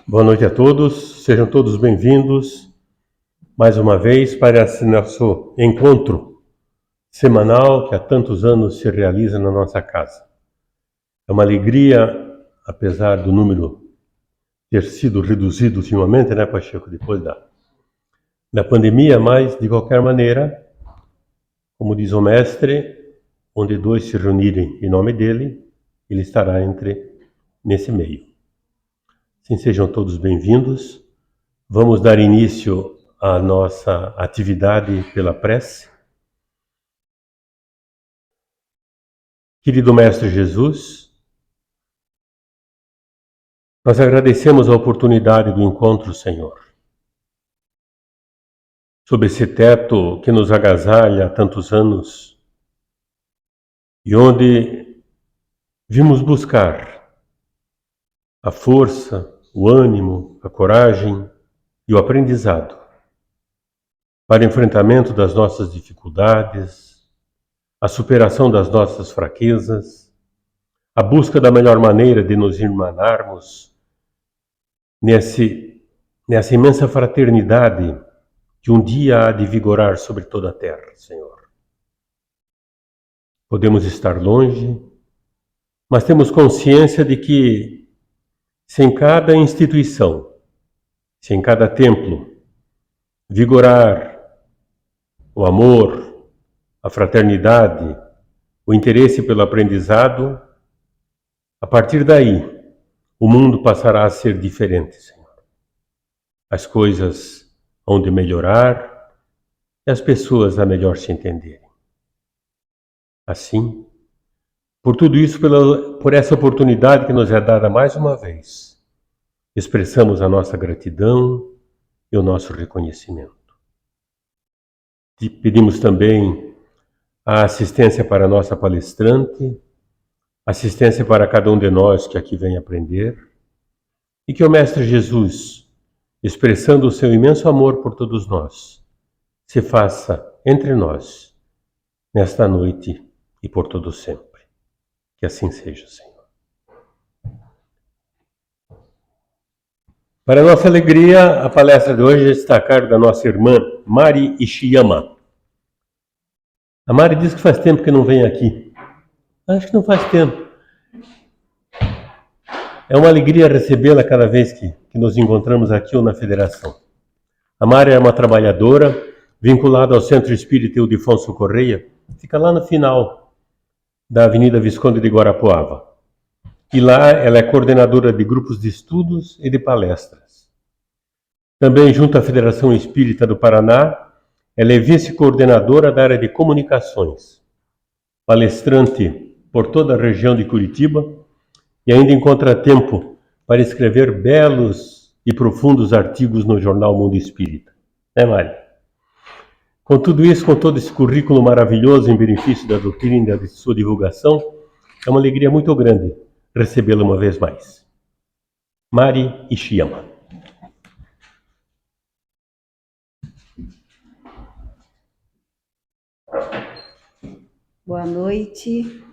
Boa noite a todos, sejam todos bem-vindos mais uma vez para esse nosso encontro semanal que há tantos anos se realiza na nossa casa. É uma alegria, apesar do número ter sido reduzido ultimamente, né, Pacheco, depois da pandemia, mas de qualquer maneira, como diz o mestre, onde dois se reunirem em nome dele, ele estará nesse meio. Sim, sejam todos bem-vindos. Vamos dar início à nossa atividade pela prece. Querido Mestre Jesus, nós agradecemos a oportunidade do encontro, Senhor. Sob esse teto que nos agasalha há tantos anos e onde vimos buscar a força, o ânimo, a coragem e o aprendizado para o enfrentamento das nossas dificuldades, a superação das nossas fraquezas, a busca da melhor maneira de nos irmanarmos nessa imensa fraternidade que um dia há de vigorar sobre toda a terra, Senhor. Podemos estar longe, mas temos consciência de que se em cada instituição, se em cada templo, vigorar o amor, a fraternidade, o interesse pelo aprendizado, a partir daí, o mundo passará a ser diferente, Senhor. As coisas hão de melhorar e as pessoas a melhor se entenderem. Assim, por tudo isso, por essa oportunidade que nos é dada mais uma vez, expressamos a nossa gratidão e o nosso reconhecimento. Pedimos também a assistência para a nossa palestrante, assistência para cada um de nós que aqui vem aprender, e que o Mestre Jesus, expressando o seu imenso amor por todos nós, se faça entre nós, nesta noite e por todo sempre. Que assim seja, Senhor. Para nossa alegria, a palestra de hoje está a cargo da nossa irmã Mari Ishiyama. A Mari diz que faz tempo que não vem aqui. Acho que não faz tempo. É uma alegria recebê-la cada vez que nos encontramos aqui ou na federação. A Mari é uma trabalhadora vinculada ao Centro Espírita Ildefonso Correia, fica lá no final da Avenida Visconde de Guarapuava. E lá ela é coordenadora de grupos de estudos e de palestras. Também, junto à Federação Espírita do Paraná, ela é vice-coordenadora da área de comunicações, palestrante por toda a região de Curitiba e ainda encontra tempo para escrever belos e profundos artigos no jornal Mundo Espírita. Né, Mari? Com tudo isso, com todo esse currículo maravilhoso em benefício da doutrina e da sua divulgação, é uma alegria muito grande recebê-la uma vez mais. Mari Ishiyama. Boa noite.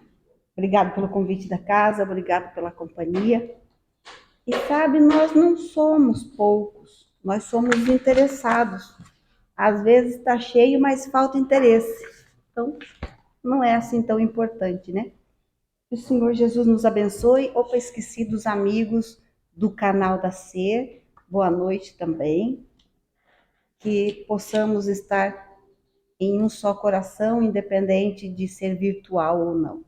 Obrigado pelo convite da casa, obrigado pela companhia. E sabe, nós não somos poucos, nós somos interessados. Às vezes está cheio, mas falta interesse. Então, não é assim tão importante, né? Que o Senhor Jesus nos abençoe. Opa, esqueci dos amigos do canal da Ser. Boa noite também. Que possamos estar em um só coração, independente de ser virtual ou não.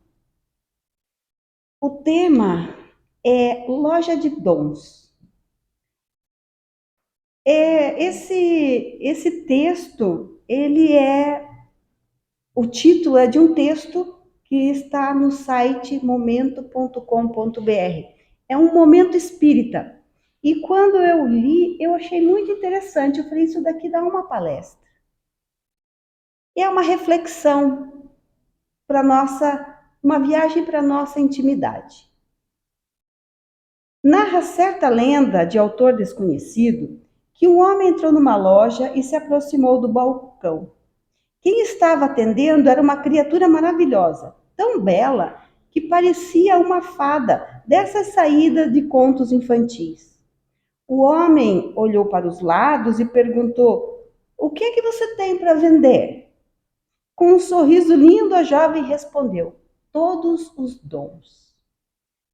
O tema é Loja de Dons. Esse texto, o título é de um texto que está no site momento.com.br. É um momento espírita. E quando eu li, eu achei muito interessante. Eu falei, isso daqui dá uma palestra. É uma reflexão para uma viagem para nossa intimidade. Narra certa lenda de autor desconhecido que um homem entrou numa loja e se aproximou do balcão. Quem estava atendendo era uma criatura maravilhosa, tão bela que parecia uma fada dessas saídas de contos infantis. O homem olhou para os lados e perguntou: o que é que você tem para vender? Com um sorriso lindo, a jovem respondeu: todos os dons.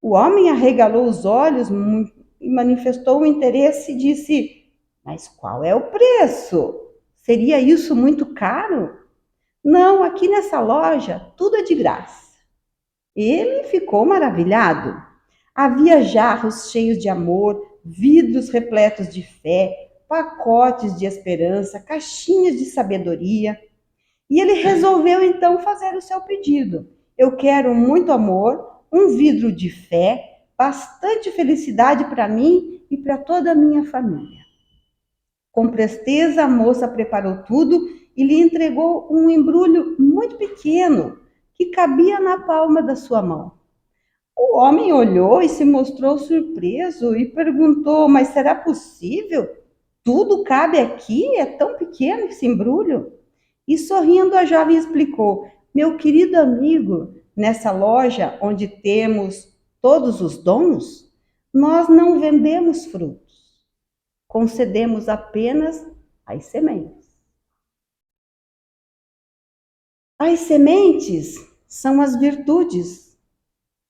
O homem arregalou os olhos e manifestou o interesse e disse: mas qual é o preço? Seria isso muito caro? Não, aqui nessa loja tudo é de graça. Ele ficou maravilhado. Havia jarros cheios de amor, vidros repletos de fé, pacotes de esperança, caixinhas de sabedoria. E ele resolveu então fazer o seu pedido. Eu quero muito amor, um vidro de fé, bastante felicidade para mim e para toda a minha família. Com presteza, a moça preparou tudo e lhe entregou um embrulho muito pequeno que cabia na palma da sua mão. O homem olhou e se mostrou surpreso e perguntou: mas será possível? Tudo cabe aqui? É tão pequeno esse embrulho? E sorrindo, a jovem explicou: meu querido amigo, nessa loja onde temos todos os dons, nós não vendemos frutos, concedemos apenas as sementes. As sementes são as virtudes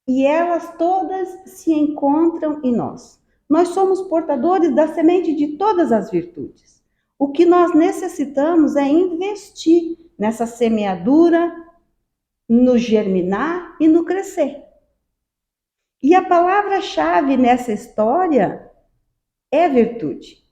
e elas todas se encontram em nós. Nós somos portadores da semente de todas as virtudes. O que nós necessitamos é investir nessa semeadura, no germinar e no crescer. E a palavra-chave nessa história é virtude.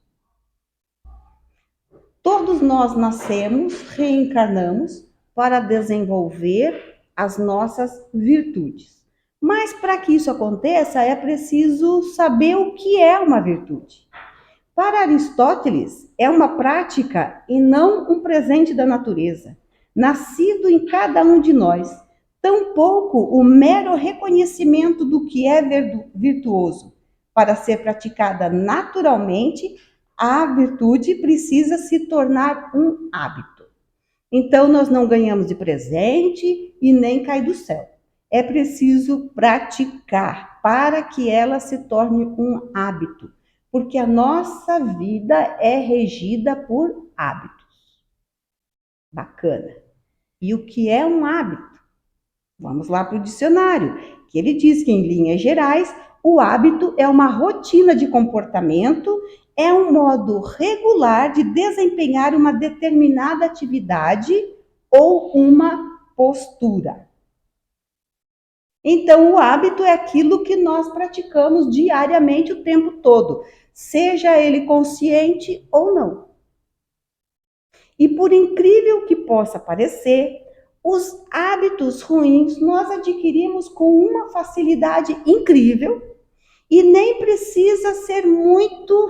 Todos nós nascemos, reencarnamos para desenvolver as nossas virtudes. Mas para que isso aconteça, é preciso saber o que é uma virtude. Para Aristóteles, é uma prática e não um presente da natureza, nascido em cada um de nós. Tampouco o mero reconhecimento do que é virtuoso. Para ser praticada naturalmente, a virtude precisa se tornar um hábito. Então, nós não ganhamos de presente e nem cai do céu. É preciso praticar para que ela se torne um hábito, porque a nossa vida é regida por hábitos. Bacana. E o que é um hábito? Vamos lá para o dicionário, que ele diz que, em linhas gerais, o hábito é uma rotina de comportamento, é um modo regular de desempenhar uma determinada atividade ou uma postura. Então, o hábito é aquilo que nós praticamos diariamente o tempo todo, seja ele consciente ou não. E por incrível que possa parecer, os hábitos ruins nós adquirimos com uma facilidade incrível e nem precisa ser muito,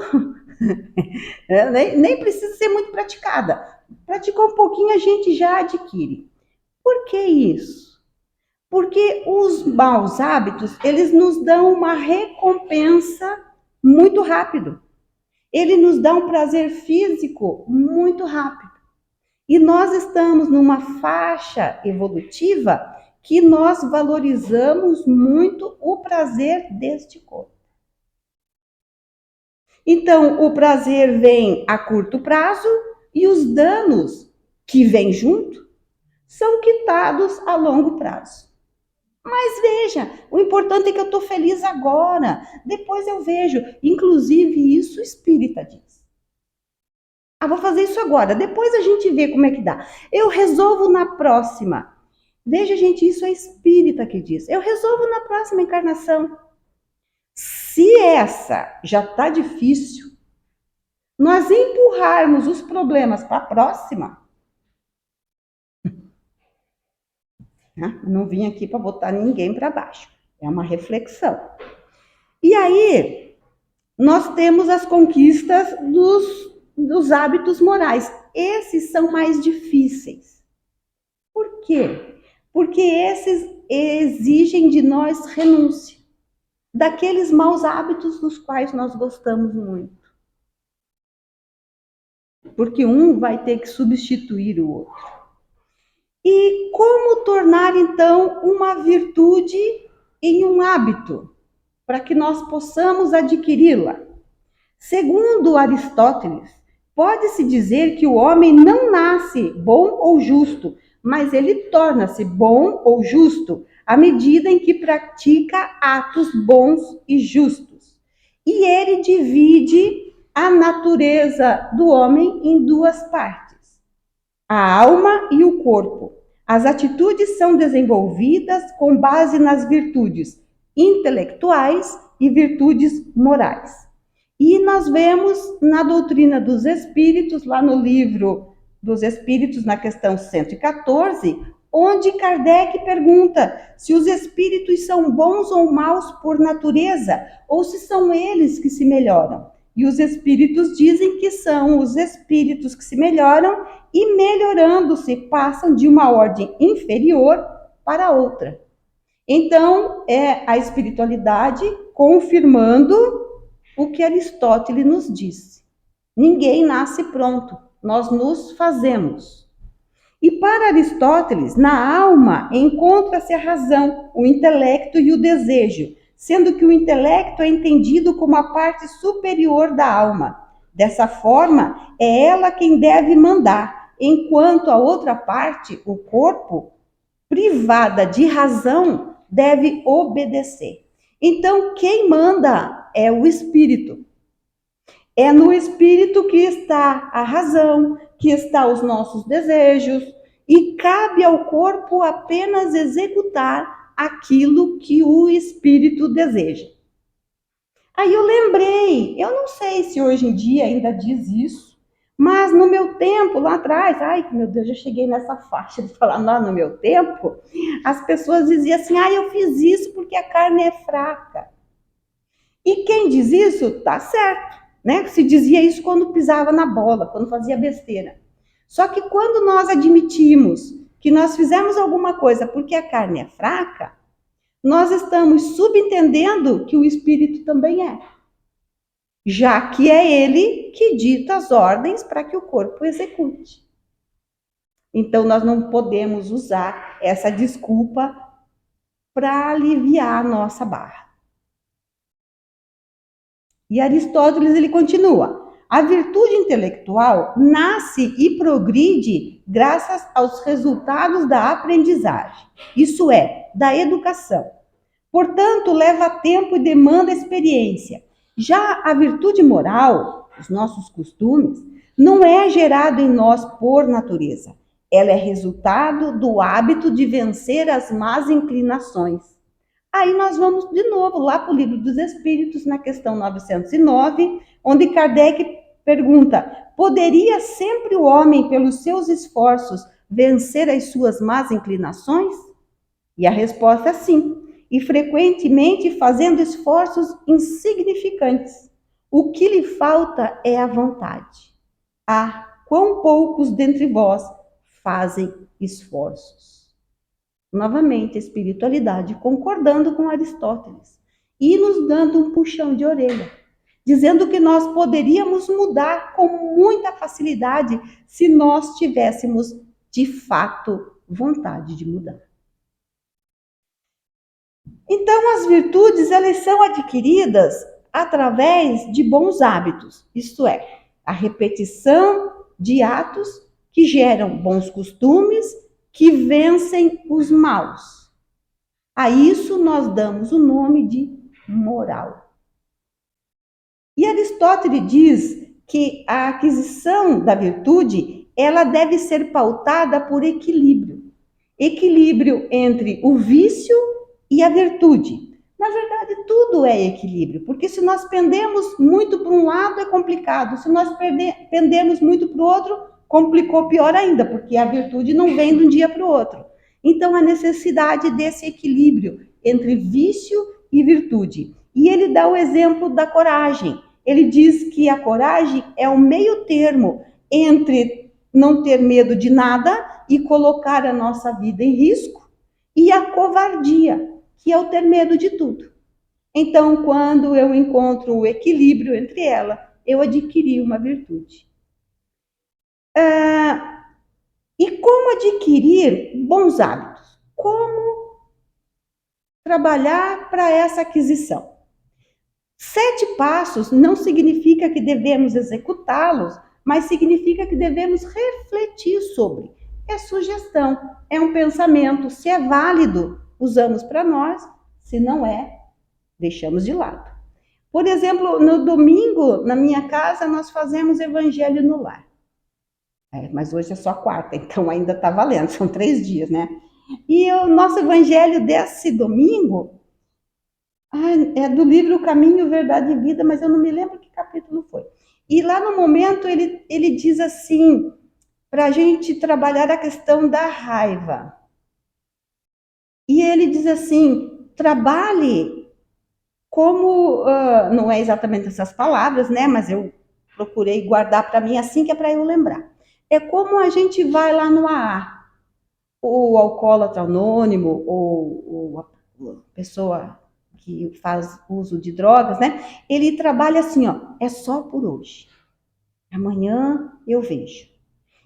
nem precisa ser muito praticada. Praticou um pouquinho, a gente já adquire. Por que isso? Porque os maus hábitos, eles nos dão uma recompensa muito rápido. Ele nos dá um prazer físico muito rápido. E nós estamos numa faixa evolutiva que nós valorizamos muito o prazer deste corpo. Então, o prazer vem a curto prazo e os danos que vêm junto são quitados a longo prazo. Mas veja, o importante é que eu estou feliz agora, depois eu vejo. Inclusive, isso o espírita diz. Ah, vou fazer isso agora, depois a gente vê como é que dá. Eu resolvo na próxima. Veja, gente, isso é espírita que diz. Eu resolvo na próxima encarnação. Se essa já está difícil, nós empurrarmos os problemas para a próxima. Não vim aqui para botar ninguém para baixo. É uma reflexão. E aí, nós temos as conquistas dos hábitos morais. Esses são mais difíceis. Por quê? Porque esses exigem de nós renúncia daqueles maus hábitos dos quais nós gostamos muito. Porque um vai ter que substituir o outro. E como tornar, então, uma virtude em um hábito, para que nós possamos adquiri-la? Segundo Aristóteles, pode-se dizer que o homem não nasce bom ou justo, mas ele torna-se bom ou justo à medida em que pratica atos bons e justos. E ele divide a natureza do homem em duas partes: a alma e o corpo. As atitudes são desenvolvidas com base nas virtudes intelectuais e virtudes morais. E nós vemos na doutrina dos espíritos, lá no livro dos espíritos, na questão 114, onde Kardec pergunta se os espíritos são bons ou maus por natureza, ou se são eles que se melhoram. E os espíritos dizem que são os espíritos que se melhoram e, melhorando-se, passam de uma ordem inferior para outra. Então, é a espiritualidade confirmando o que Aristóteles nos disse. Ninguém nasce pronto, nós nos fazemos. E para Aristóteles, na alma encontra-se a razão, o intelecto e o desejo, sendo que o intelecto é entendido como a parte superior da alma. Dessa forma, é ela quem deve mandar, enquanto a outra parte, o corpo, privada de razão, deve obedecer. Então, quem manda é o espírito. É no espírito que está a razão, que está os nossos desejos, e cabe ao corpo apenas executar aquilo que o espírito deseja. Aí eu lembrei, eu não sei se hoje em dia ainda diz isso, mas no meu tempo, lá atrás, ai meu Deus, já cheguei nessa faixa de falar, lá no meu tempo, as pessoas diziam assim, eu fiz isso porque a carne é fraca. E quem diz isso, tá certo, né? Se dizia isso quando pisava na bola, quando fazia besteira. Só que quando nós admitimos que nós fizemos alguma coisa porque a carne é fraca, nós estamos subentendendo que o espírito também é. Já que é ele que dita as ordens para que o corpo execute. Então, nós não podemos usar essa desculpa para aliviar a nossa barra. E Aristóteles, ele continua: a virtude intelectual nasce e progride graças aos resultados da aprendizagem, isso é, da educação. Portanto, leva tempo e demanda experiência. Já a virtude moral, os nossos costumes, não é gerado em nós por natureza. Ela é resultado do hábito de vencer as más inclinações. Aí nós vamos de novo lá para o Livro dos Espíritos, na questão 909, onde Kardec pergunta: poderia sempre o homem, pelos seus esforços, vencer as suas más inclinações? E a resposta é sim, e frequentemente fazendo esforços insignificantes. O que lhe falta é a vontade. Quão poucos dentre vós fazem esforços. Novamente, a espiritualidade concordando com Aristóteles e nos dando um puxão de orelha, dizendo que nós poderíamos mudar com muita facilidade se nós tivéssemos, de fato, vontade de mudar. Então, as virtudes, elas são adquiridas através de bons hábitos, isto é, a repetição de atos que geram bons costumes, que vencem os maus. A isso nós damos o nome de moral. E Aristóteles diz que a aquisição da virtude, ela deve ser pautada por equilíbrio. Equilíbrio entre o vício e a virtude. Na verdade, tudo é equilíbrio, porque se nós pendemos muito para um lado, é complicado. Se nós pendemos muito para o outro, complicou pior ainda, porque a virtude não vem de um dia para o outro. Então, a necessidade desse equilíbrio entre vício e virtude. E ele dá o exemplo da coragem. Ele diz que a coragem é o meio termo entre não ter medo de nada e colocar a nossa vida em risco, e a covardia, que é o ter medo de tudo. Então, quando eu encontro o equilíbrio entre ela, eu adquiri uma virtude. E como adquirir bons hábitos? Como trabalhar para essa aquisição? 7 passos não significa que devemos executá-los, mas significa que devemos refletir sobre. É sugestão, é um pensamento. Se é válido, usamos para nós. Se não é, deixamos de lado. Por exemplo, no domingo, na minha casa, nós fazemos evangelho no lar. Mas hoje é só quarta, então ainda está valendo, são 3 dias, né? E o nosso evangelho desse domingo é do livro Caminho, Verdade e Vida, mas eu não me lembro que capítulo foi. E lá no momento ele diz assim, para a gente trabalhar a questão da raiva. E ele diz assim, trabalhe como, não é exatamente essas palavras, né? Mas eu procurei guardar para mim assim, que é para eu lembrar. É como a gente vai lá no AA, o alcoólatra anônimo, ou a pessoa que faz uso de drogas, né? Ele trabalha assim, ó, é só por hoje. Amanhã eu vejo.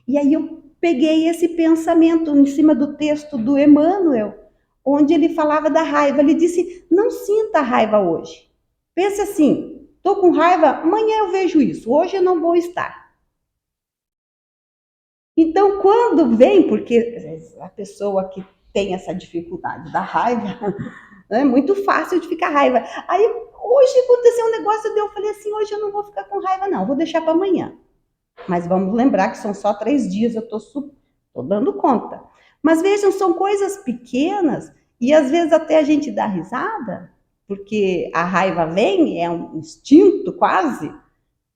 E aí eu peguei esse pensamento em cima do texto do Emmanuel, onde ele falava da raiva. Ele disse, não sinta raiva hoje. Pense assim, estou com raiva, amanhã eu vejo isso, hoje eu não vou estar. Então, quando vem, porque a pessoa que tem essa dificuldade da raiva, é muito fácil de ficar raiva. Aí, hoje aconteceu um negócio, eu falei assim, hoje eu não vou ficar com raiva não, vou deixar para amanhã. Mas vamos lembrar que são só 3 dias, eu estou dando conta. Mas vejam, são coisas pequenas e às vezes até a gente dá risada, porque a raiva vem, é um instinto quase,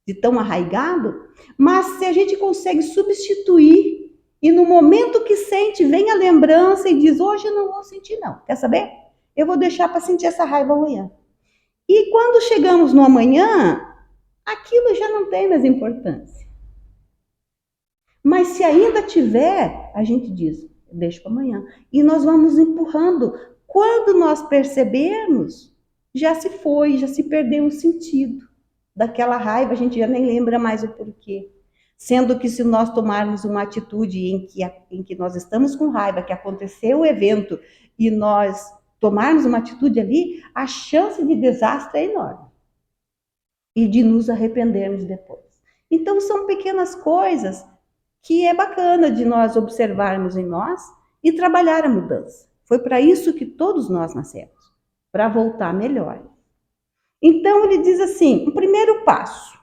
de tão arraigado, mas se a gente consegue substituir e no momento que sente, vem a lembrança e diz, hoje eu não vou sentir não, quer saber? Eu vou deixar para sentir essa raiva amanhã. E quando chegamos no amanhã, aquilo já não tem mais importância. Mas se ainda tiver, a gente diz, deixa para amanhã. E nós vamos empurrando. Quando nós percebermos, já se foi, já se perdeu o sentido daquela raiva, a gente já nem lembra mais o porquê. Sendo que se nós tomarmos uma atitude em que nós estamos com raiva, que aconteceu o evento, e nós tomarmos uma atitude ali, a chance de desastre é enorme. E de nos arrependermos depois. Então são pequenas coisas que é bacana de nós observarmos em nós e trabalhar a mudança. Foi para isso que todos nós nascemos, para voltar melhor. Então ele diz assim, o primeiro passo,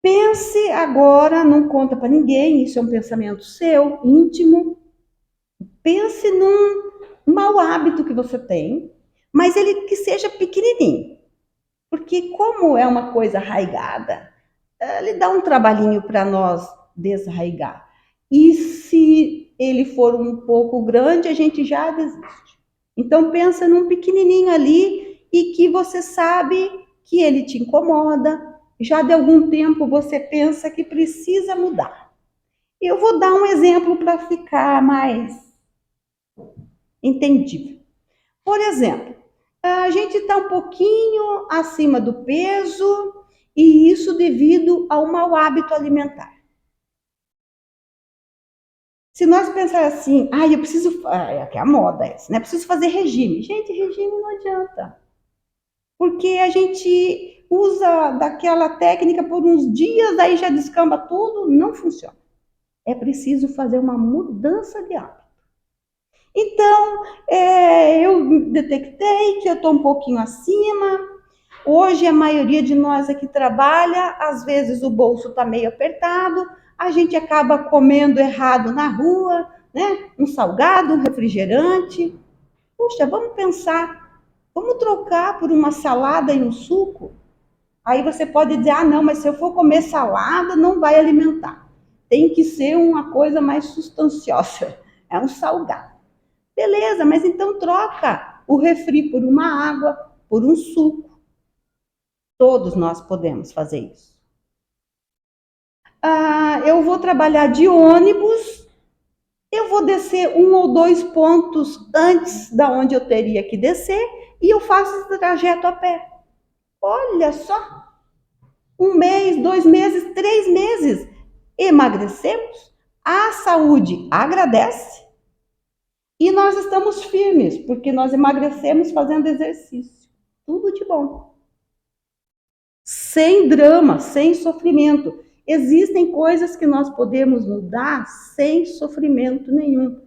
pense agora, não conta para ninguém, isso é um pensamento seu, íntimo, pense num mau hábito que você tem, mas ele que seja pequenininho, porque como é uma coisa arraigada, ele dá um trabalhinho para nós desarraigar. E se ele for um pouco grande, a gente já desiste. Então pensa num pequenininho ali e que você sabe que ele te incomoda, já de algum tempo você pensa que precisa mudar. Eu vou dar um exemplo para ficar mais entendível. Por exemplo, a gente está um pouquinho acima do peso e isso devido ao mau hábito alimentar. Se nós pensar assim, eu preciso, que é a moda essa, né? Preciso fazer regime. Gente, regime não adianta. Porque a gente usa daquela técnica por uns dias, aí já descamba tudo, não funciona. É preciso fazer uma mudança de hábito. Então, eu detectei que eu estou um pouquinho acima. Hoje a maioria de nós aqui trabalha, às vezes o bolso está meio apertado, a gente acaba comendo errado na rua, né? Um salgado, um refrigerante. Puxa, vamos pensar, vamos trocar por uma salada e um suco? Aí você pode dizer, não, mas se eu for comer salada, não vai alimentar. Tem que ser uma coisa mais sustanciosa, é um salgado. Beleza, mas então troca o refri por uma água, por um suco. Todos nós podemos fazer isso. Eu vou trabalhar de ônibus, eu vou descer 1 ou 2 pontos antes da onde eu teria que descer e eu faço esse trajeto a pé. Olha só, 1 mês, 2 meses, 3 meses, emagrecemos, a saúde agradece e nós estamos firmes, porque nós emagrecemos fazendo exercício. Tudo de bom. sem drama, sem sofrimento. Existem coisas que nós podemos mudar sem sofrimento nenhum,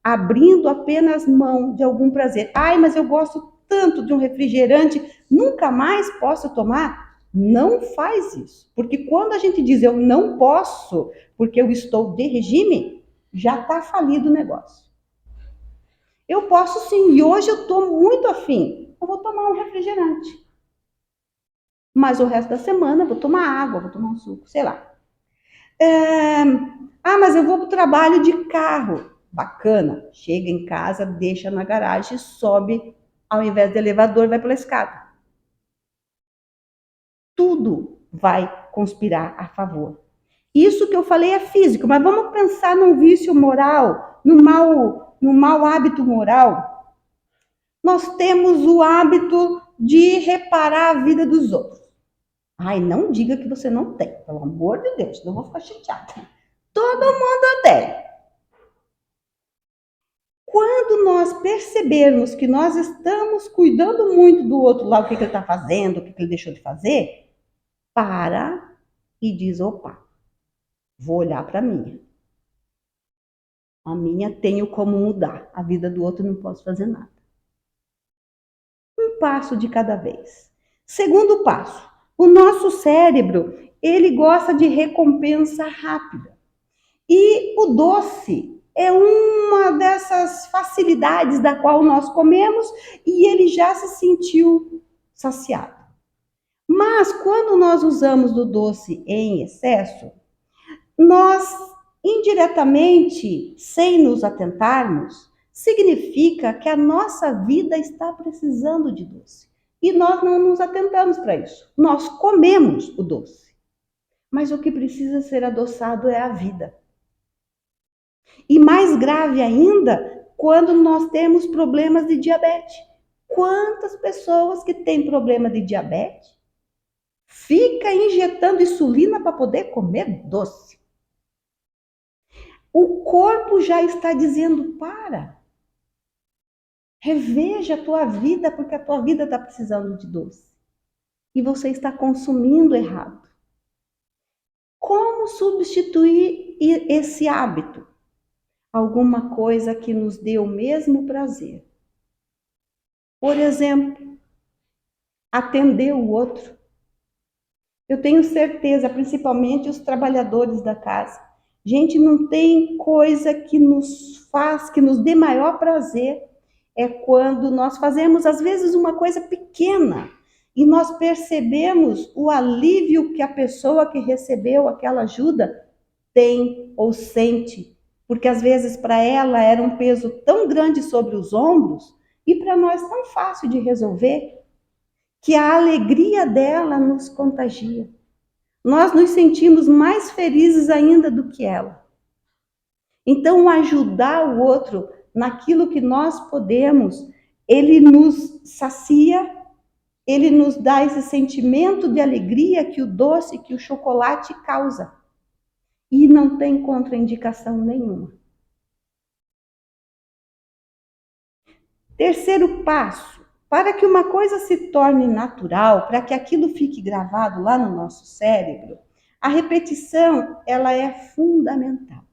abrindo apenas mão de algum prazer. Ai, mas eu gosto tanto de um refrigerante, nunca mais posso tomar? Não faz isso, porque quando a gente diz eu não posso, porque eu estou de regime, já está falido o negócio. Eu posso sim, e hoje eu estou muito afim, eu vou tomar um refrigerante. Mas o resto da semana eu vou tomar água, vou tomar um suco, sei lá. Mas eu vou para o trabalho de carro. Bacana. Chega em casa, deixa na garagem, sobe, ao invés de elevador, vai pela escada. Tudo vai conspirar a favor. Isso que eu falei é físico, mas vamos pensar num vício moral, no mau hábito moral. Nós temos o hábito de reparar a vida dos outros. Ai, não diga que você não tem, pelo amor de Deus, não vou ficar chateada. Todo mundo tem. Quando nós percebermos que nós estamos cuidando muito do outro lá, o que ele está fazendo, o que ele deixou de fazer, para e diz, opa, vou olhar para a minha. A minha tenho como mudar, a vida do outro não posso fazer nada. Um passo de cada vez. Segundo passo, o nosso cérebro, ele gosta de recompensa rápida. E o doce é uma dessas facilidades da qual nós comemos e ele já se sentiu saciado. Mas quando nós usamos o doce em excesso, nós indiretamente, sem nos atentarmos, significa que a nossa vida está precisando de doce. E nós não nos atentamos para isso. Nós comemos o doce. Mas o que precisa ser adoçado é a vida. E mais grave ainda, quando nós temos problemas de diabetes. Quantas pessoas que têm problema de diabetes fica injetando insulina para poder comer doce? O corpo já está dizendo, para. Reveja a tua vida, porque a tua vida está precisando de doce. E você está consumindo errado. Como substituir esse hábito? Alguma coisa que nos dê o mesmo prazer. Por exemplo, atender o outro. Eu tenho certeza, principalmente os trabalhadores da casa. Gente, não tem coisa que nos faz, que nos dê maior prazer. É quando nós fazemos, às vezes, uma coisa pequena e nós percebemos o alívio que a pessoa que recebeu aquela ajuda tem ou sente. Porque, às vezes, para ela era um peso tão grande sobre os ombros e para nós tão fácil de resolver, que a alegria dela nos contagia. Nós nos sentimos mais felizes ainda do que ela. Então, ajudar o outro naquilo que nós podemos, ele nos sacia, ele nos dá esse sentimento de alegria que o doce, que o chocolate causa. E não tem contraindicação nenhuma. Terceiro passo, para que uma coisa se torne natural, para que aquilo fique gravado lá no nosso cérebro, a repetição, ela é fundamental.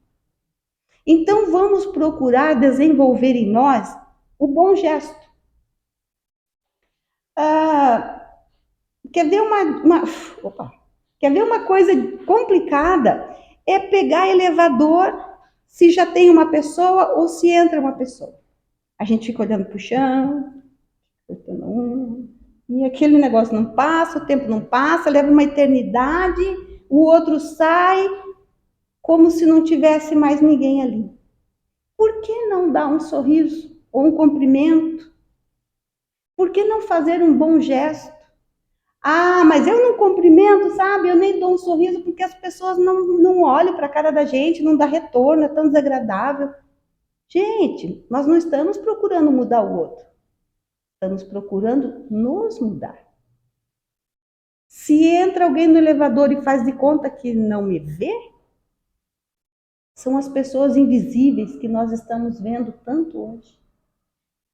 Então, vamos procurar desenvolver em nós o bom gesto. Quer ver quer ver uma coisa complicada? É pegar elevador, se já tem uma pessoa ou se entra uma pessoa. A gente fica olhando para o chão, e aquele negócio não passa, o tempo não passa, leva uma eternidade, o outro sai, como se não tivesse mais ninguém ali. Por que não dar um sorriso ou um cumprimento? Por que não fazer um bom gesto? Mas eu não cumprimento, sabe? Eu nem dou um sorriso porque as pessoas não olham para a cara da gente, não dá retorno, é tão desagradável. Gente, nós não estamos procurando mudar o outro. Estamos procurando nos mudar. Se entra alguém no elevador e faz de conta que não me vê, são as pessoas invisíveis que nós estamos vendo tanto hoje.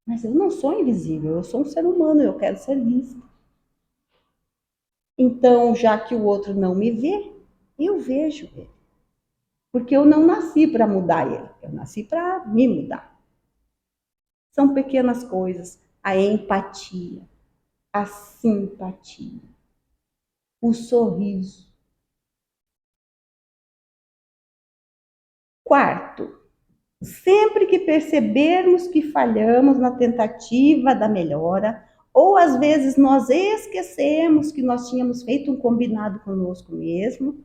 Mas eu não sou invisível, eu sou um ser humano, eu quero ser vista. Então, já que o outro não me vê, eu vejo ele. Porque eu não nasci para mudar ele, eu nasci para me mudar. São pequenas coisas, a empatia, a simpatia, o sorriso. Quarto, sempre que percebermos que falhamos na tentativa da melhora, ou às vezes nós esquecemos que nós tínhamos feito um combinado conosco mesmo,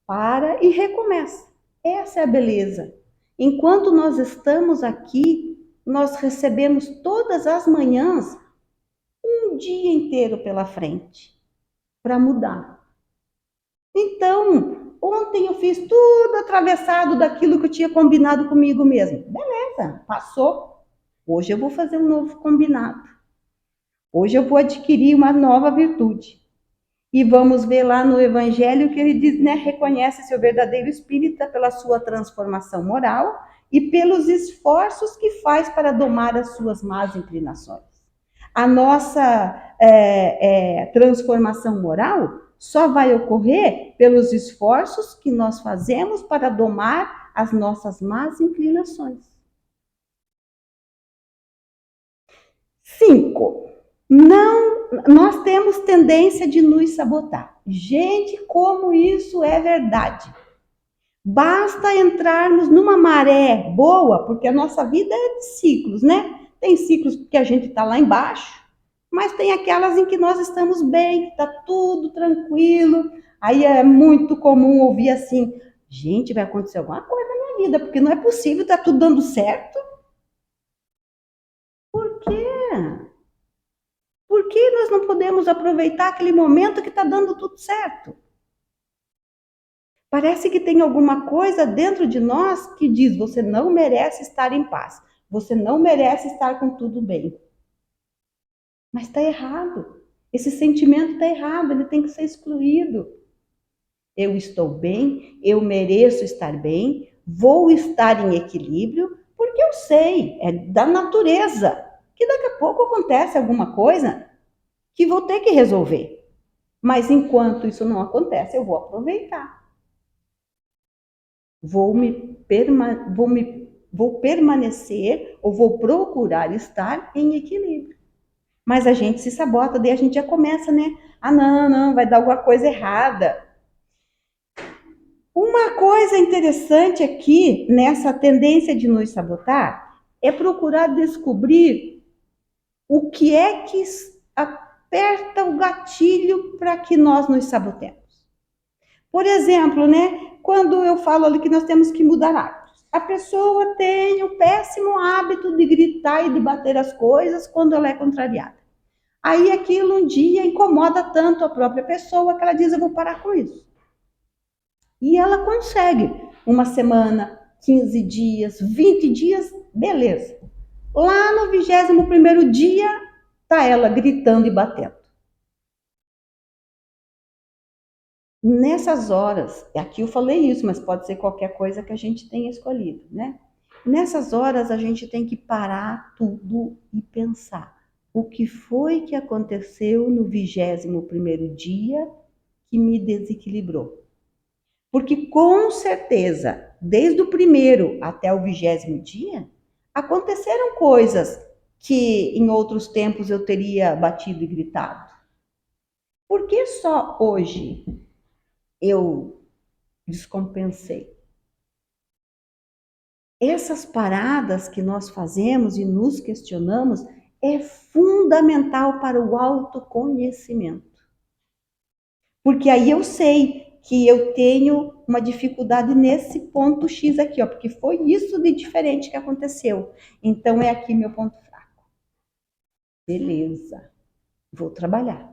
para e recomeça. Essa é a beleza. Enquanto nós estamos aqui, nós recebemos todas as manhãs um dia inteiro pela frente para mudar. Então, ontem eu fiz tudo atravessado daquilo que eu tinha combinado comigo mesmo. Beleza, passou. Hoje eu vou fazer um novo combinado. Hoje eu vou adquirir uma nova virtude. E vamos ver lá no Evangelho que ele diz, né, reconhece seu verdadeiro espírita pela sua transformação moral e pelos esforços que faz para domar as suas más inclinações. A nossa transformação moral só vai ocorrer pelos esforços que nós fazemos para domar as nossas más inclinações. 5. Nós temos tendência de nos sabotar. Gente, como isso é verdade. Basta entrarmos numa maré boa, porque a nossa vida é de ciclos, né? Tem ciclos que a gente está lá embaixo, mas tem aquelas em que nós estamos bem, está tudo tranquilo. Aí é muito comum ouvir assim, gente, vai acontecer alguma coisa na minha vida, porque não é possível, está tudo dando certo. Por quê? Por que nós não podemos aproveitar aquele momento que está dando tudo certo? Parece que tem alguma coisa dentro de nós que diz: você não merece estar em paz, você não merece estar com tudo bem. Mas está errado. Esse sentimento está errado, ele tem que ser excluído. Eu estou bem, eu mereço estar bem, vou estar em equilíbrio, porque eu sei, é da natureza, que daqui a pouco acontece alguma coisa que vou ter que resolver. Mas enquanto isso não acontece, eu vou aproveitar. Vou permanecer ou vou procurar estar em equilíbrio. Mas a gente se sabota, daí a gente já começa, né? Ah, não, vai dar alguma coisa errada. Uma coisa interessante aqui, nessa tendência de nos sabotar, é procurar descobrir o que é que aperta o gatilho para que nós nos sabotemos. Por exemplo, né? Quando eu falo ali que nós temos que mudar hábitos. A pessoa tem o péssimo hábito de gritar e de bater as coisas quando ela é contrariada. Aí aquilo um dia incomoda tanto a própria pessoa que ela diz, eu vou parar com isso. E ela consegue. Uma semana, 15 dias, 20 dias, beleza. Lá no 21º dia, tá ela gritando e batendo. Nessas horas, aqui eu falei isso, mas pode ser qualquer coisa que a gente tenha escolhido, né? Nessas horas a gente tem que parar tudo e pensar. O que foi que aconteceu no 21º dia que me desequilibrou? Porque com certeza, desde o primeiro até o 20º dia, aconteceram coisas que em outros tempos eu teria batido e gritado. Por que só hoje eu descompensei? Essas paradas que nós fazemos e nos questionamos é fundamental para o autoconhecimento. Porque aí eu sei que eu tenho uma dificuldade nesse ponto X aqui, ó, porque foi isso de diferente que aconteceu. Então é aqui meu ponto fraco. Beleza, vou trabalhar.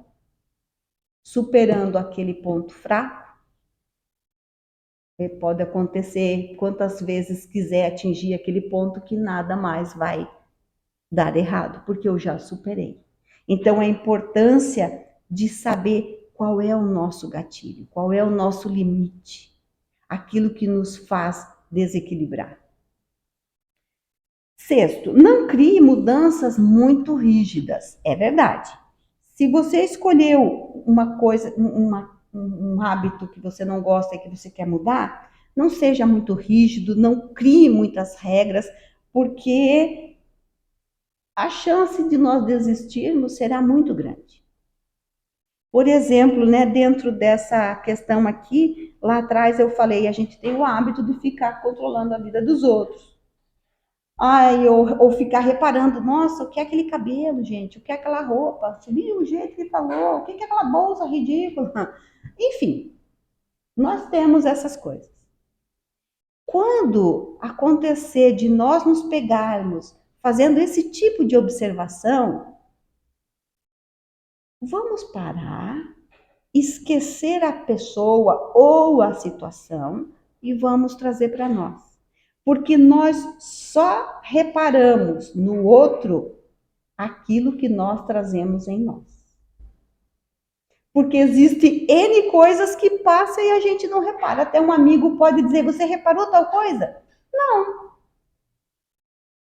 Superando aquele ponto fraco, pode acontecer quantas vezes quiser atingir aquele ponto que nada mais vai dar errado, porque eu já superei. Então, a importância de saber qual é o nosso gatilho, qual é o nosso limite, aquilo que nos faz desequilibrar. Sexto, não crie mudanças muito rígidas. É verdade. Se você escolheu uma coisa, um hábito que você não gosta e que você quer mudar, não seja muito rígido, não crie muitas regras, porque a chance de nós desistirmos será muito grande. Por exemplo, né, dentro dessa questão aqui, lá atrás eu falei, a gente tem o hábito de ficar controlando a vida dos outros. Ai, ou ficar reparando, nossa, o que é aquele cabelo, gente? O que é aquela roupa? Você viu o jeito que ele falou? O que é aquela bolsa ridícula? Enfim, nós temos essas coisas. Quando acontecer de nós nos pegarmos fazendo esse tipo de observação, vamos parar, esquecer a pessoa ou a situação e vamos trazer para nós. Porque nós só reparamos no outro aquilo que nós trazemos em nós. Porque existe N coisas que passam e a gente não repara. Até um amigo pode dizer, você reparou tal coisa? Não.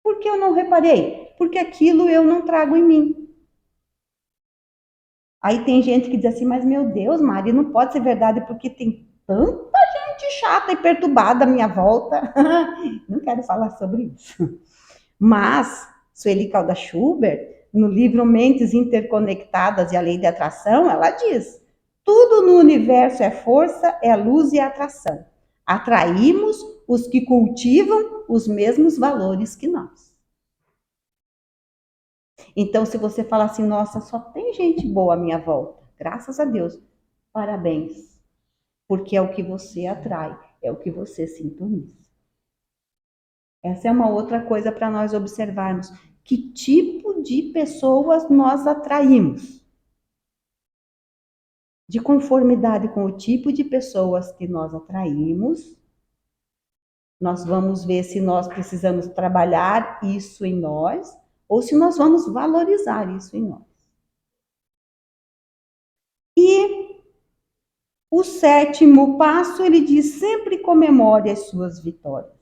Por que eu não reparei? Porque aquilo eu não trago em mim. Aí tem gente que diz assim, mas meu Deus, Mari, não pode ser verdade porque tem tanta gente chata e perturbada à minha volta. Não quero falar sobre isso. Mas, Sueli Calda Schubert, no livro Mentes Interconectadas e a Lei de Atração, ela diz, tudo no universo é força, é luz e atração. Atraímos os que cultivam os mesmos valores que nós. Então, se você falar assim, nossa, só tem gente boa à minha volta, graças a Deus, parabéns. Porque é o que você atrai, é o que você sintoniza. Essa é uma outra coisa para nós observarmos. Que tipo de pessoas nós atraímos? De conformidade com o tipo de pessoas que nós atraímos, nós vamos ver se nós precisamos trabalhar isso em nós ou se nós vamos valorizar isso em nós. E o sétimo passo, ele diz, sempre comemore as suas vitórias.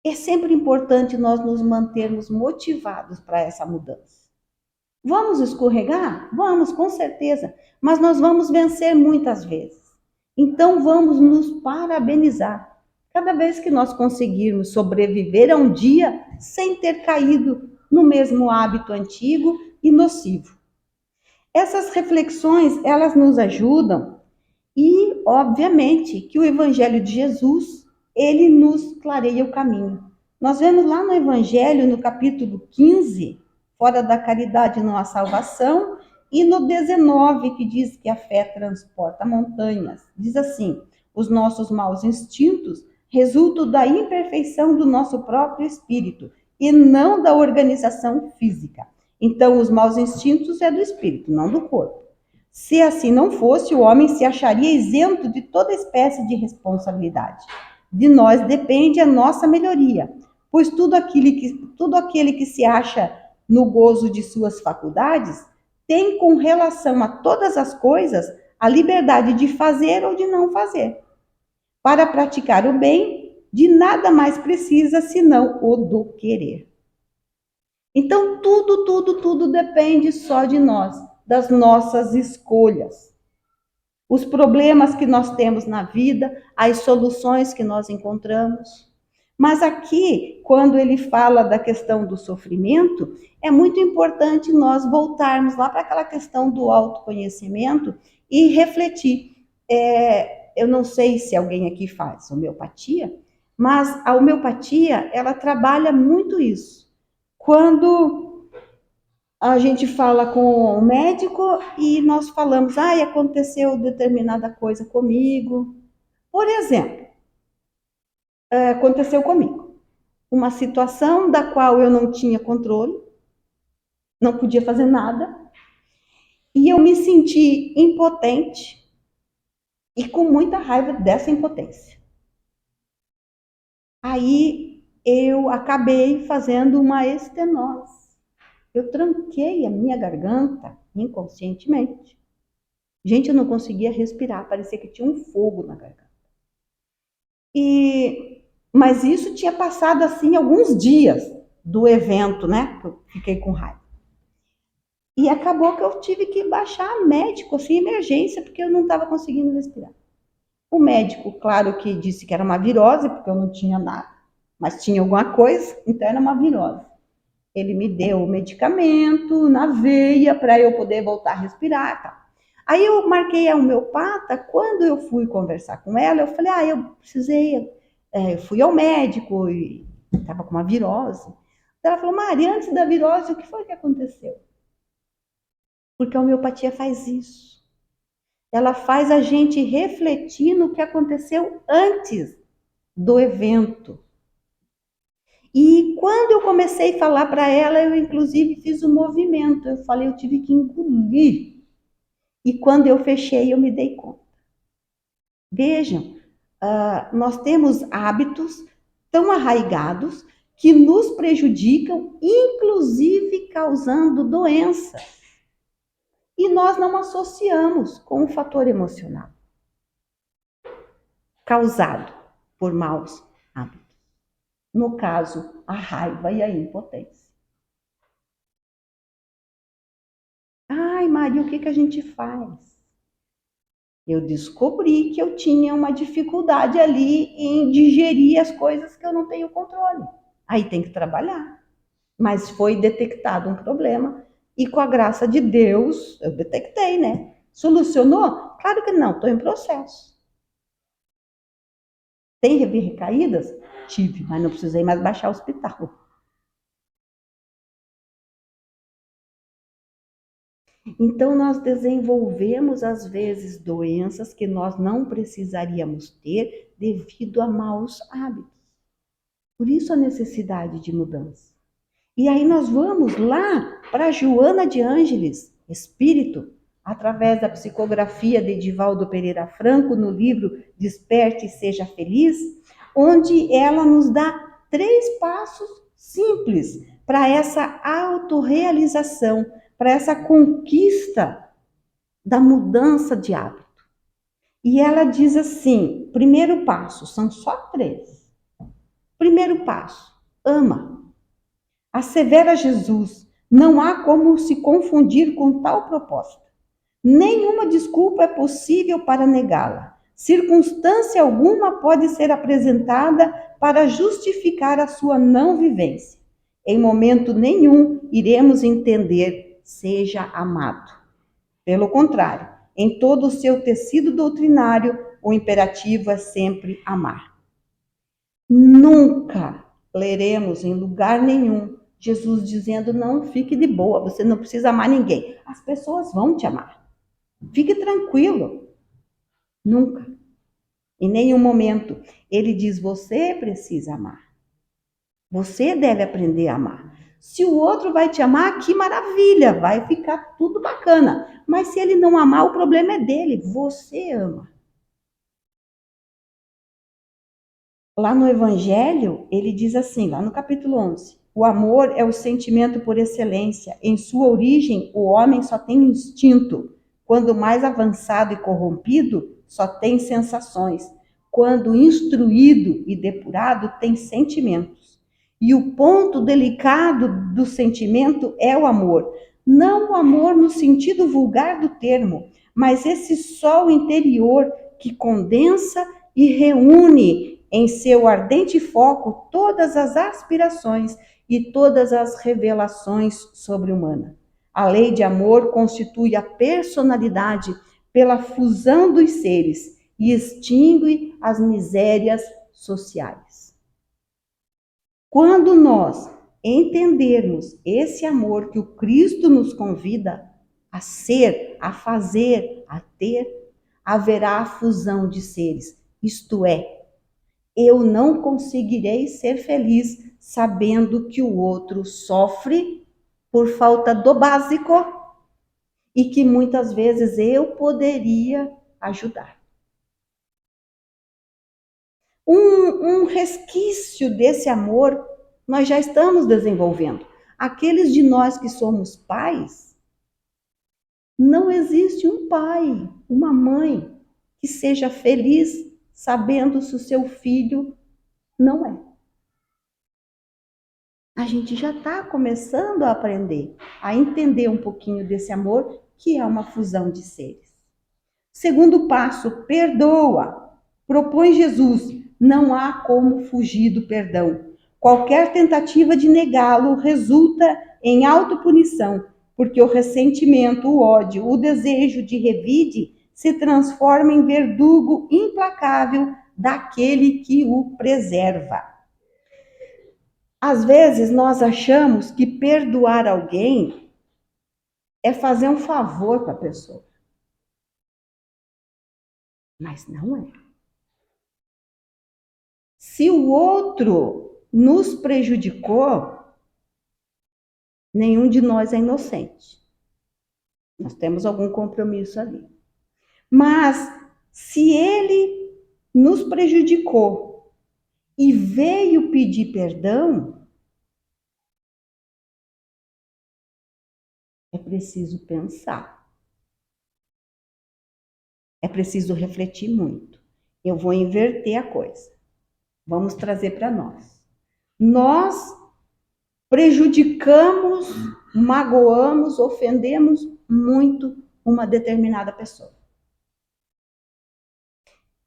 É sempre importante nós nos mantermos motivados para essa mudança. Vamos escorregar? Vamos, com certeza. Mas nós vamos vencer muitas vezes. Então vamos nos parabenizar. Cada vez que nós conseguirmos sobreviver a um dia sem ter caído no mesmo hábito antigo e nocivo. Essas reflexões, elas nos ajudam e, obviamente, que o Evangelho de Jesus, ele nos clareia o caminho. Nós vemos lá no Evangelho, no capítulo 15, fora da caridade não há salvação, e no 19, que diz que a fé transporta montanhas. Diz assim, os nossos maus instintos resultam da imperfeição do nosso próprio espírito e não da organização física. Então, os maus instintos é do espírito, não do corpo. Se assim não fosse, o homem se acharia isento de toda espécie de responsabilidade. De nós depende a nossa melhoria, pois tudo aquele que se acha no gozo de suas faculdades tem com relação a todas as coisas a liberdade de fazer ou de não fazer. Para praticar o bem, de nada mais precisa senão o do querer. Então, tudo depende só de nós, das nossas escolhas. Os problemas que nós temos na vida, as soluções que nós encontramos. Mas aqui, quando ele fala da questão do sofrimento, é muito importante nós voltarmos lá para aquela questão do autoconhecimento e refletir. Eu não sei se alguém aqui faz homeopatia, mas a homeopatia, ela trabalha muito isso. Quando a gente fala com o médico e nós falamos, aconteceu determinada coisa comigo. Por exemplo, aconteceu comigo uma situação da qual eu não tinha controle, não podia fazer nada, e eu me senti impotente e com muita raiva dessa impotência. Aí eu acabei fazendo uma estenose. Eu tranquei a minha garganta inconscientemente. Gente, eu não conseguia respirar, parecia que tinha um fogo na garganta. Mas isso tinha passado assim alguns dias do evento, né? Que eu fiquei com raiva. E acabou que eu tive que baixar médico, assim, emergência, porque eu não estava conseguindo respirar. O médico, claro que disse que era uma virose, porque eu não tinha nada, mas tinha alguma coisa, então era uma virose. Ele me deu o medicamento na veia para eu poder voltar a respirar, tá? Aí eu marquei a homeopata, quando eu fui conversar com ela, eu falei, eu precisei, eu fui ao médico e estava com uma virose. Ela falou, Maria, antes da virose, o que foi que aconteceu? Porque a homeopatia faz isso. Ela faz a gente refletir no que aconteceu antes do evento. E quando eu comecei a falar para ela, eu inclusive fiz um movimento. Eu falei, eu tive que engolir. E quando eu fechei, eu me dei conta. Vejam, nós temos hábitos tão arraigados que nos prejudicam, inclusive causando doença. E nós não associamos com o fator emocional causado por maus hábitos. No caso, a raiva e a impotência. Ai, Maria, o que a gente faz? Eu descobri que eu tinha uma dificuldade ali em digerir as coisas que eu não tenho controle. Aí tem que trabalhar. Mas foi detectado um problema e com a graça de Deus, eu detectei, né? Solucionou? Claro que não, estou em processo. Tem recaídas? Tive, mas não precisei mais baixar o hospital. Então, nós desenvolvemos, às vezes, doenças que nós não precisaríamos ter devido a maus hábitos. Por isso a necessidade de mudança. E aí nós vamos lá para Joana de Ângeles, espírito, através da psicografia de Edivaldo Pereira Franco, no livro Desperte e Seja Feliz, onde ela nos dá 3 passos simples para essa autorrealização, para essa conquista da mudança de hábito. E ela diz assim: primeiro passo, são só 3. Primeiro passo, ama. Assevera Jesus, não há como se confundir com tal proposta. Nenhuma desculpa é possível para negá-la. Circunstância alguma pode ser apresentada para justificar a sua não vivência. Em momento nenhum iremos entender, seja amado. Pelo contrário, em todo o seu tecido doutrinário, o imperativo é sempre amar. Nunca leremos em lugar nenhum Jesus dizendo, não, fique de boa, você não precisa amar ninguém. As pessoas vão te amar. Fique tranquilo. Nunca. Em nenhum momento. Ele diz, você precisa amar. Você deve aprender a amar. Se o outro vai te amar, que maravilha, vai ficar tudo bacana. Mas se ele não amar, o problema é dele. Você ama. Lá no Evangelho, ele diz assim, lá no capítulo 11, o amor é o sentimento por excelência. Em sua origem, o homem só tem instinto. Quando mais avançado e corrompido, só tem sensações. Quando instruído e depurado, tem sentimentos. E o ponto delicado do sentimento é o amor. Não o amor no sentido vulgar do termo, mas esse sol interior que condensa e reúne em seu ardente foco todas as aspirações e todas as revelações sobre-humanas. A lei de amor constitui a personalidade pela fusão dos seres e extingue as misérias sociais. Quando nós entendermos esse amor que o Cristo nos convida a ser, a fazer, a ter, haverá a fusão de seres, isto é, eu não conseguirei ser feliz sabendo que o outro sofre por falta do básico e que muitas vezes eu poderia ajudar. Um resquício desse amor nós já estamos desenvolvendo. Aqueles de nós que somos pais, não existe um pai, uma mãe que seja feliz sabendo se o seu filho não é. a gente já está começando a aprender, a entender um pouquinho desse amor, que é uma fusão de seres. Segundo passo, perdoa. Propõe Jesus. Não há como fugir do perdão. Qualquer tentativa de negá-lo resulta em autopunição, porque o ressentimento, o ódio, o desejo de revide se transforma em verdugo implacável daquele que o preserva. Às vezes nós achamos que perdoar alguém é fazer um favor para a pessoa, mas não é. Se o outro nos prejudicou, nenhum de nós é inocente. Nós temos algum compromisso ali. Mas se ele nos prejudicou e veio pedir perdão, é preciso pensar. É preciso refletir muito. Eu vou inverter a coisa. Vamos trazer para nós. Nós prejudicamos, magoamos, ofendemos muito uma determinada pessoa.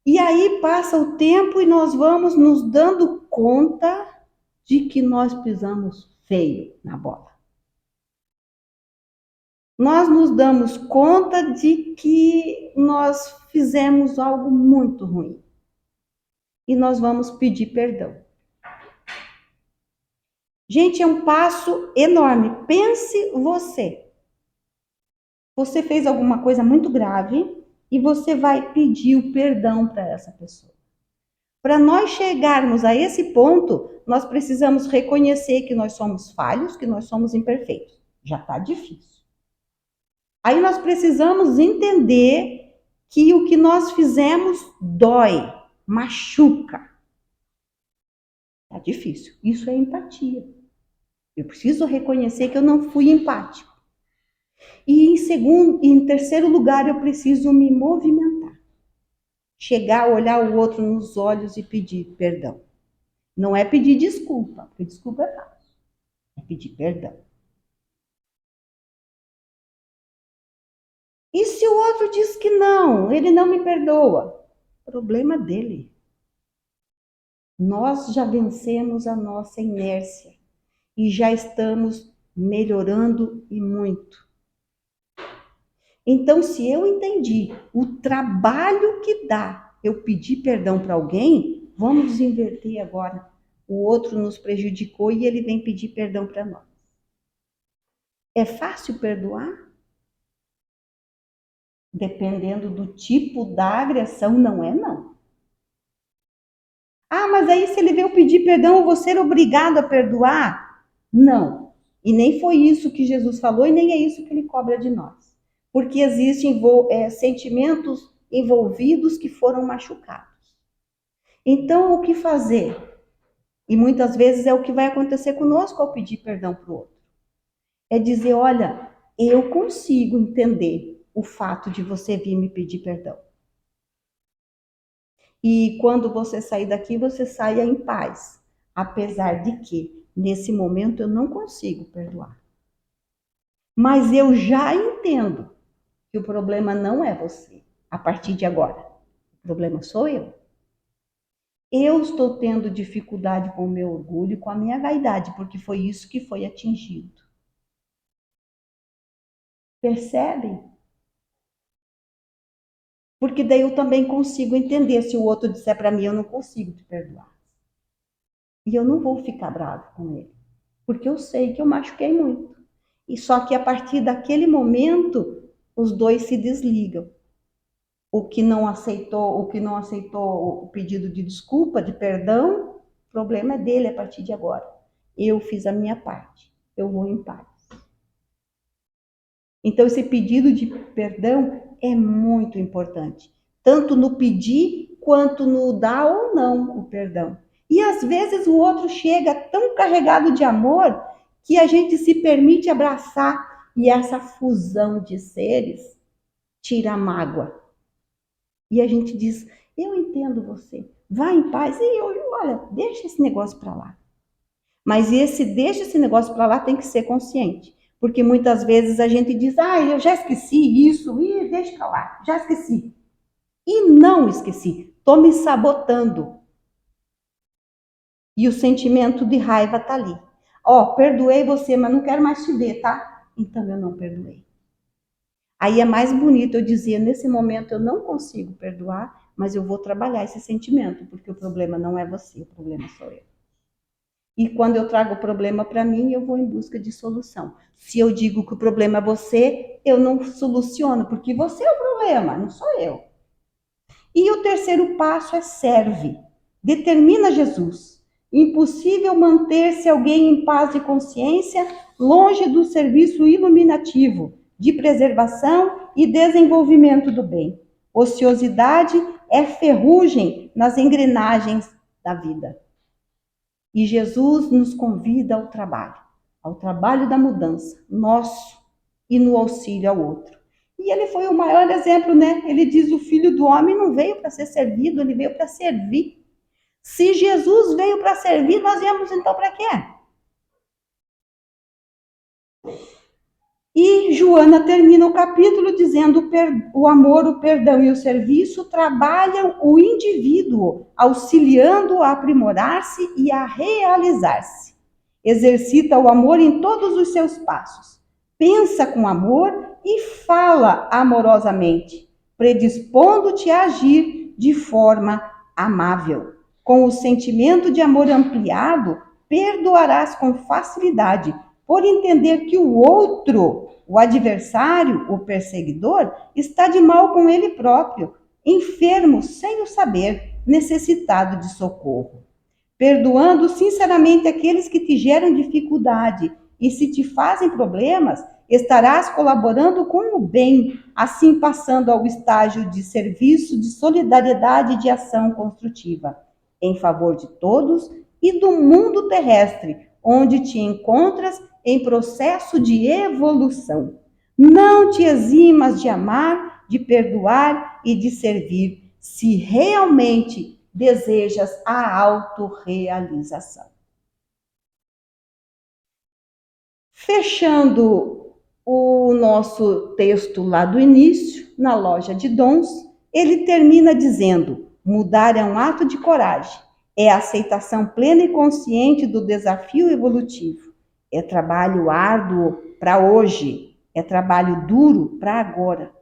E aí passa o tempo e nós vamos nos dando conta de que nós pisamos feio na bola. Nós nos damos conta de que nós fizemos algo muito ruim. E nós vamos pedir perdão. Gente, é um passo enorme. Pense você. Você fez alguma coisa muito grave e você vai pedir o perdão para essa pessoa. Para nós chegarmos a esse ponto, nós precisamos reconhecer que nós somos falhos, que nós somos imperfeitos. Já está difícil. Aí nós precisamos entender que o que nós fizemos dói, machuca. Está difícil. Isso é empatia. Eu preciso reconhecer que eu não fui empático. E em terceiro lugar, eu preciso me movimentar. Chegar, olhar o outro nos olhos e pedir perdão. Não é pedir desculpa, porque desculpa é fácil. É pedir perdão. E se o outro diz que não, ele não me perdoa? Problema dele. Nós já vencemos a nossa inércia e já estamos melhorando e muito. Então, se eu entendi o trabalho que dá eu pedir perdão para alguém, vamos inverter agora. O outro nos prejudicou e ele vem pedir perdão para nós. É fácil perdoar? Dependendo do tipo da agressão, não é não. Ah, mas aí se ele veio pedir perdão, eu vou ser obrigado a perdoar? Não. E nem foi isso que Jesus falou e nem é isso que ele cobra de nós. Porque existem sentimentos envolvidos que foram machucados. Então, o que fazer? E muitas vezes é o que vai acontecer conosco ao pedir perdão para o outro. É dizer, olha, eu consigo entender o fato de você vir me pedir perdão. E quando você sair daqui, você saia em paz. Apesar de que, nesse momento, eu não consigo perdoar. Mas eu já entendo que o problema não é você, a partir de agora. O problema sou eu. Eu estou tendo dificuldade com o meu orgulho e com a minha vaidade, porque foi isso que foi atingido. Percebem? Porque daí eu também consigo entender se o outro disser para mim, eu não consigo te perdoar. E eu não vou ficar bravo com ele, porque eu sei que eu machuquei muito. E só que a partir daquele momento, os dois se desligam. O que não aceitou o pedido de desculpa, de perdão, o problema é dele a partir de agora. Eu fiz a minha parte, eu vou em paz. Então, esse pedido de perdão é muito importante, tanto no pedir quanto no dar ou não o perdão. E às vezes o outro chega tão carregado de amor que a gente se permite abraçar e essa fusão de seres tira a mágoa. E a gente diz, eu entendo você, vá em paz e olha, deixa esse negócio para lá. Mas deixa esse negócio para lá, tem que ser consciente. Porque muitas vezes a gente diz, eu já esqueci isso, deixa pra lá, já esqueci. E não esqueci, estou me sabotando. E o sentimento de raiva tá ali. Perdoei você, mas não quero mais te ver, tá? Então eu não perdoei. Aí é mais bonito eu dizer, nesse momento eu não consigo perdoar, mas eu vou trabalhar esse sentimento, porque o problema não é você, o problema sou eu. E quando eu trago o problema para mim, eu vou em busca de solução. Se eu digo que o problema é você, eu não soluciono, porque você é o problema, não sou eu. E o terceiro passo é serve. Determina Jesus. Impossível manter-se alguém em paz de consciência, longe do serviço iluminativo, de preservação e desenvolvimento do bem. Ociosidade é ferrugem nas engrenagens da vida. E Jesus nos convida ao trabalho da mudança, nosso e no auxílio ao outro. E ele foi o maior exemplo, né? Ele diz: o Filho do Homem não veio para ser servido, ele veio para servir. Se Jesus veio para servir, nós viemos então para quê? E Joana termina o capítulo dizendo: o amor, o perdão e o serviço trabalham o indivíduo, auxiliando a aprimorar-se e a realizar-se. Exercita o amor em todos os seus passos. Pensa com amor e fala amorosamente, predispondo-te a agir de forma amável. Com o sentimento de amor ampliado, perdoarás com facilidade, por entender que o outro, o adversário, o perseguidor, está de mal com ele próprio, enfermo sem o saber, necessitado de socorro. Perdoando sinceramente aqueles que te geram dificuldade e se te fazem problemas, estarás colaborando com o bem, assim passando ao estágio de serviço, de solidariedade e de ação construtiva, em favor de todos e do mundo terrestre, onde te encontras em processo de evolução. Não te eximas de amar, de perdoar e de servir, se realmente desejas a autorrealização. Fechando o nosso texto lá do início, na loja de dons, ele termina dizendo: mudar é um ato de coragem, é a aceitação plena e consciente do desafio evolutivo, é trabalho árduo para hoje, é trabalho duro para agora.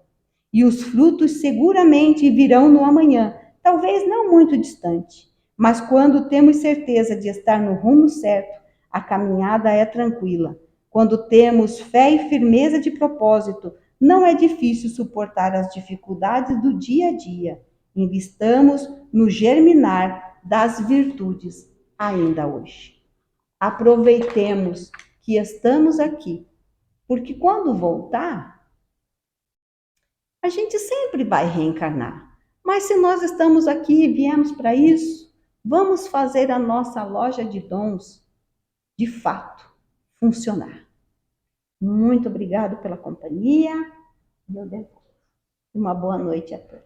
E os frutos seguramente virão no amanhã, talvez não muito distante. Mas quando temos certeza de estar no rumo certo, a caminhada é tranquila. Quando temos fé e firmeza de propósito, não é difícil suportar as dificuldades do dia a dia. Investamos no germinar das virtudes ainda hoje. Aproveitemos que estamos aqui, porque quando voltar, a gente sempre vai reencarnar. Mas se nós estamos aqui e viemos para isso, vamos fazer a nossa loja de dons, de fato, funcionar. Muito obrigado pela companhia. Eu devolvo. Uma boa noite a todos.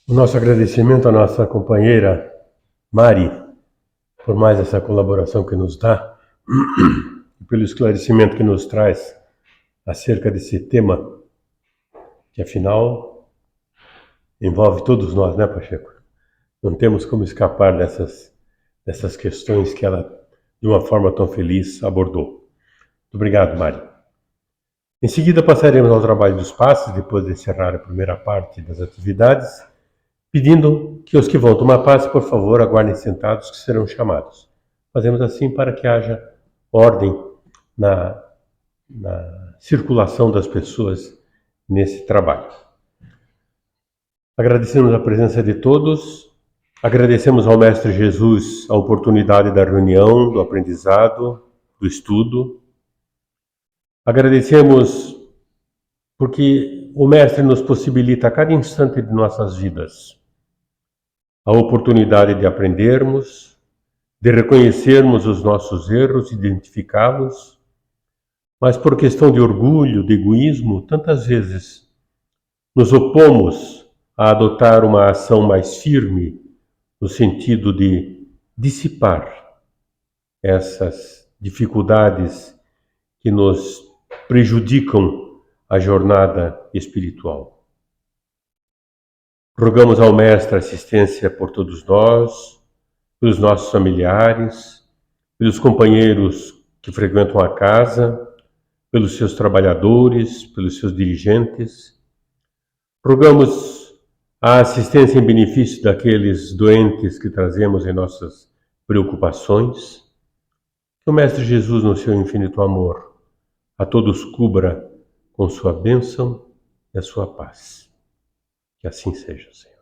O nosso agradecimento à nossa companheira Mari, por mais essa colaboração que nos dá e pelo esclarecimento que nos traz acerca desse tema, que afinal envolve todos nós, né, Pacheco? Não temos como escapar dessas questões que ela, de uma forma tão feliz, abordou. Muito obrigado, Mari. Em seguida, passaremos ao trabalho dos passes, depois de encerrar a primeira parte das atividades, pedindo que os que vão tomar passe, por favor, aguardem sentados, que serão chamados. Fazemos assim para que haja ordem na circulação das pessoas nesse trabalho. Agradecemos a presença de todos, agradecemos ao Mestre Jesus a oportunidade da reunião, do aprendizado, do estudo. Agradecemos porque o Mestre nos possibilita a cada instante de nossas vidas a oportunidade de aprendermos, de reconhecermos os nossos erros, identificá-los, mas por questão de orgulho, de egoísmo, tantas vezes nos opomos a adotar uma ação mais firme no sentido de dissipar essas dificuldades que nos prejudicam a jornada espiritual. Rogamos ao Mestre assistência por todos nós, pelos nossos familiares, pelos companheiros que frequentam a casa, pelos seus trabalhadores, pelos seus dirigentes. Rogamos a assistência em benefício daqueles doentes que trazemos em nossas preocupações. Que o Mestre Jesus, no seu infinito amor, a todos cubra com sua bênção e a sua paz. Que assim seja, Senhor.